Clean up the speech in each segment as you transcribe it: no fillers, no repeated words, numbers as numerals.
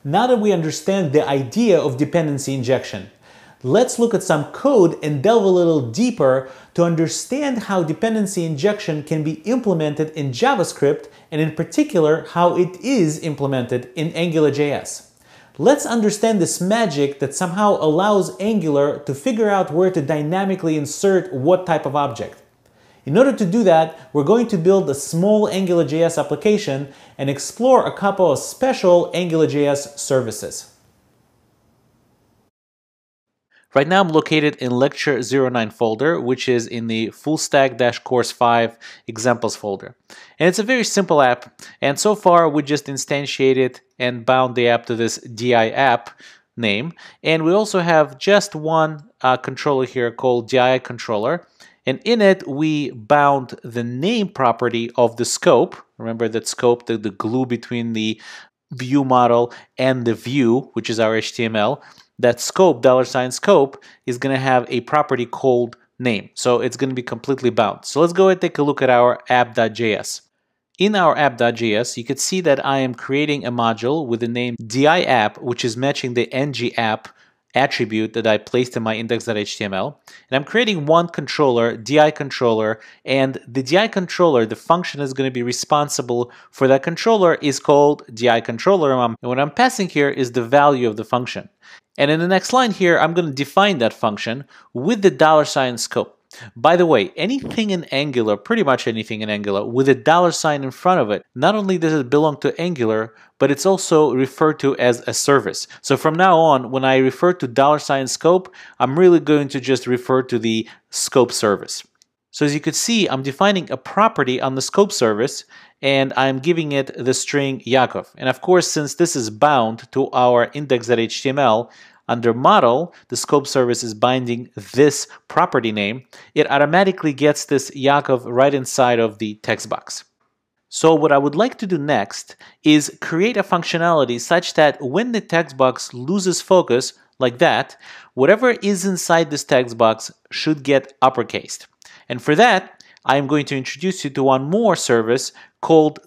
Now that we understand the idea of dependency injection, let's look at some code and delve a little deeper to understand how dependency injection can be implemented in JavaScript, and in particular, how it is implemented in AngularJS. Let's understand this magic that somehow allows Angular to figure out where to dynamically insert what type of object. In order to do that, we're going to build a small AngularJS application and explore a couple of special AngularJS services. Right now I'm located in Lecture 09 folder, which is in the Full Stack-Course 5 Examples folder. And it's a very simple app, and so far we just instantiated and bound the app to this DI app name. And we also have just one controller here called DI controller. And in it, we bound the name property of the scope. Remember that scope, the glue between the view model and the view, which is our HTML. That scope, $scope, is going to have a property called name. So it's going to be completely bound. So let's go ahead and take a look at our app.js. In our app.js, you can see that I am creating a module with the name DI_app, which is matching the ng_app attribute that I placed in my index.html. And I'm creating one controller, DI controller, and the DI controller, the function is going to be responsible for that controller is called DI controller. And what I'm passing here is the value of the function. And in the next line here, I'm going to define that function with the $scope. By the way, anything in Angular, pretty much anything in Angular, with a $sign in front of it, not only does it belong to Angular, but it's also referred to as a service. So from now on, when I refer to $scope, I'm really going to just refer to the scope service. So as you can see, I'm defining a property on the scope service, and I'm giving it the string Yakov. And of course, since this is bound to our index.html, under model, the scope service is binding this property name. It automatically gets this Yakov right inside of the text box. So what I would like to do next is create a functionality such that when the text box loses focus, like that, whatever is inside this text box should get uppercased. And for that, I'm going to introduce you to one more service called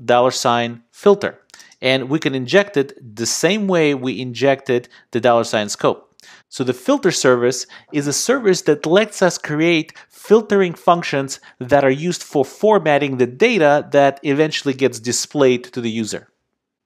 $filter. And we can inject it the same way we injected the $scope. So the filter service is a service that lets us create filtering functions that are used for formatting the data that eventually gets displayed to the user.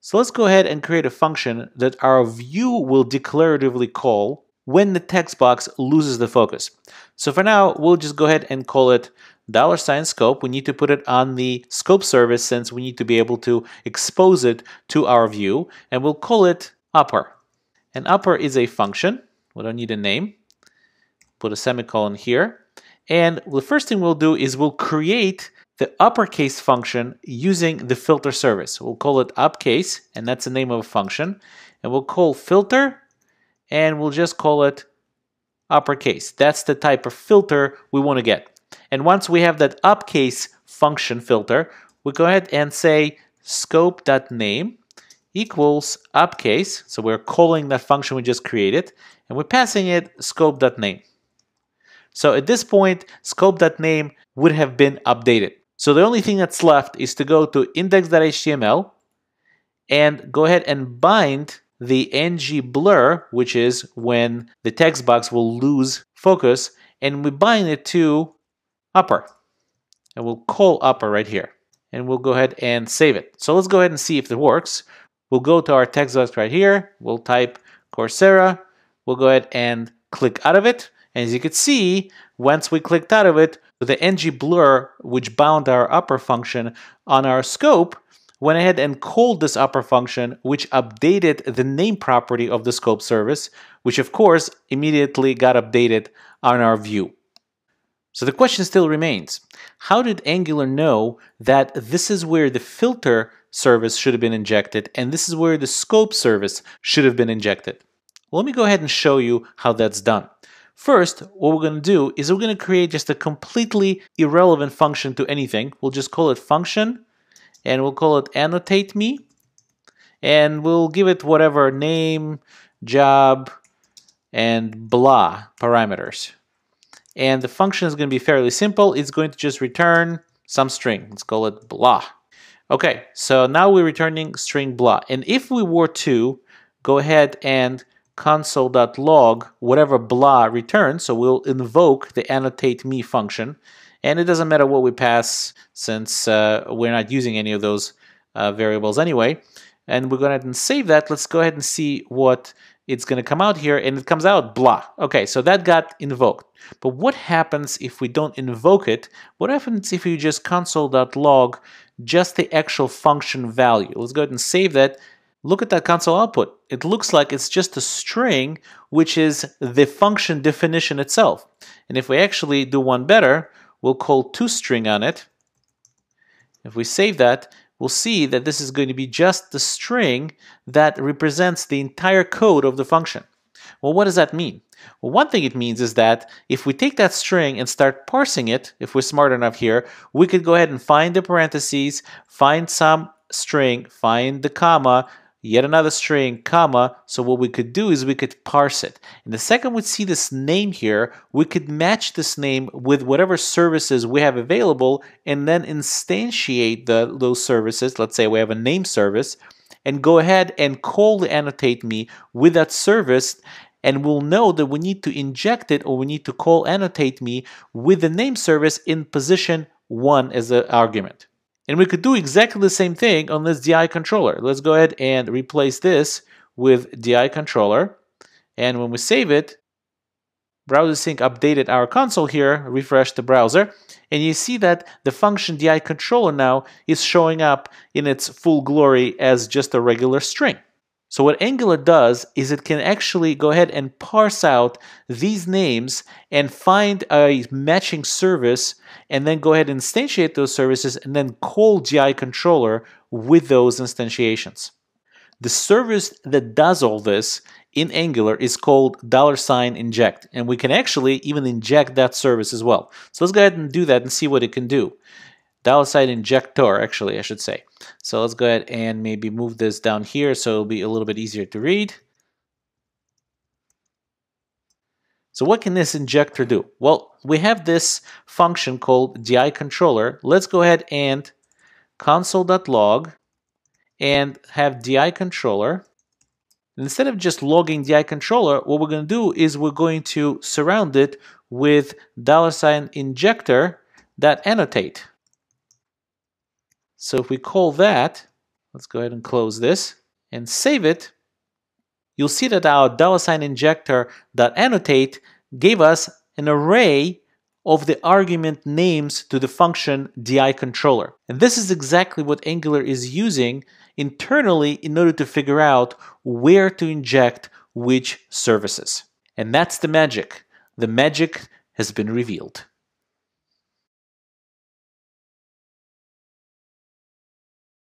So let's go ahead and create a function that our view will declaratively call when the text box loses the focus. So for now, we'll just go ahead and call it $scope. We need to put it on the scope service since we need to be able to expose it to our view, and we'll call it upper. And upper is a function. We don't need a name. Put a semicolon here. And the first thing we'll do is we'll create the uppercase function using the filter service. We'll call it upcase, and that's the name of a function. And we'll call filter, and we'll just call it uppercase. That's the type of filter we want to get. And once we have that upcase function filter, we go ahead and say scope.name equals upcase. So we're calling that function we just created, and we're passing it scope.name. So at this point, scope.name would have been updated. So the only thing that's left is to go to index.html and go ahead and bind the ng_blur, which is when the text box will lose focus, and we bind it to upper. And we'll call upper right here. And we'll go ahead and save it. So let's go ahead and see if it works. We'll go to our text box right here. We'll type Coursera. We'll go ahead and click out of it. And as you can see, once we clicked out of it, the ng_blur, which bound our upper function on our scope, went ahead and called this upper function, which updated the name property of the scope service, which of course immediately got updated on our view. So the question still remains, how did Angular know that this is where the filter service should have been injected and this is where the scope service should have been injected? Well, let me go ahead and show you how that's done. First, what we're going to do is we're going to create just a completely irrelevant function to anything. We'll just call it function, and we'll call it annotate me, and we'll give it whatever name, job, and blah parameters. And the function is going to be fairly simple. It's going to just return some string. Let's call it blah. Okay, so now we're returning string blah. And if we were to go ahead and console.log whatever blah returns, so we'll invoke the annotate me function, and it doesn't matter what we pass since we're not using any of those variables anyway. And we're going to save that. Let's go ahead and see what it's going to come out here, and it comes out blah. Okay, so that got invoked. But what happens if we don't invoke it? What happens if you just console.log just the actual function value? Let's go ahead and save that. Look at that console output. It looks like it's just a string, which is the function definition itself. And if we actually do one better, we'll call toString on it. If we save that, we'll see that this is going to be just the string that represents the entire code of the function. Well, what does that mean? Well, one thing it means is that if we take that string and start parsing it, if we're smart enough here, we could go ahead and find the parentheses, find some string, find the comma, yet another string, comma. So what we could do is we could parse it. And the second we see this name here, we could match this name with whatever services we have available and then instantiate those services. Let's say we have a name service, and go ahead and call the annotate me with that service, and we'll know that we need to inject it, or we need to call annotate me with the name service in position 1 as an argument. And we could do exactly the same thing on this DI controller. Let's go ahead and replace this with DI controller. And when we save it, Browser Sync updated our console here, refresh the browser, and you see that the function DI controller now is showing up in its full glory as just a regular string. So what Angular does is it can actually go ahead and parse out these names and find a matching service, and then go ahead and instantiate those services and then call DI controller with those instantiations. The service that does all this in Angular is called $inject, and we can actually even inject that service as well. So let's go ahead and do that and see what it can do. $injector, actually, I should say. So let's go ahead and maybe move this down here so it'll be a little bit easier to read. So what can this injector do? Well, we have this function called DI controller. Let's go ahead and console.log and have DI controller. Instead of just logging DI controller, what we're going to do is we're going to surround it with $injector.annotate. So if we call that, let's go ahead and close this and save it, you'll see that our $injector.annotate gave us an array of the argument names to the function DI controller. And this is exactly what Angular is using internally in order to figure out where to inject which services. And that's the magic. The magic has been revealed.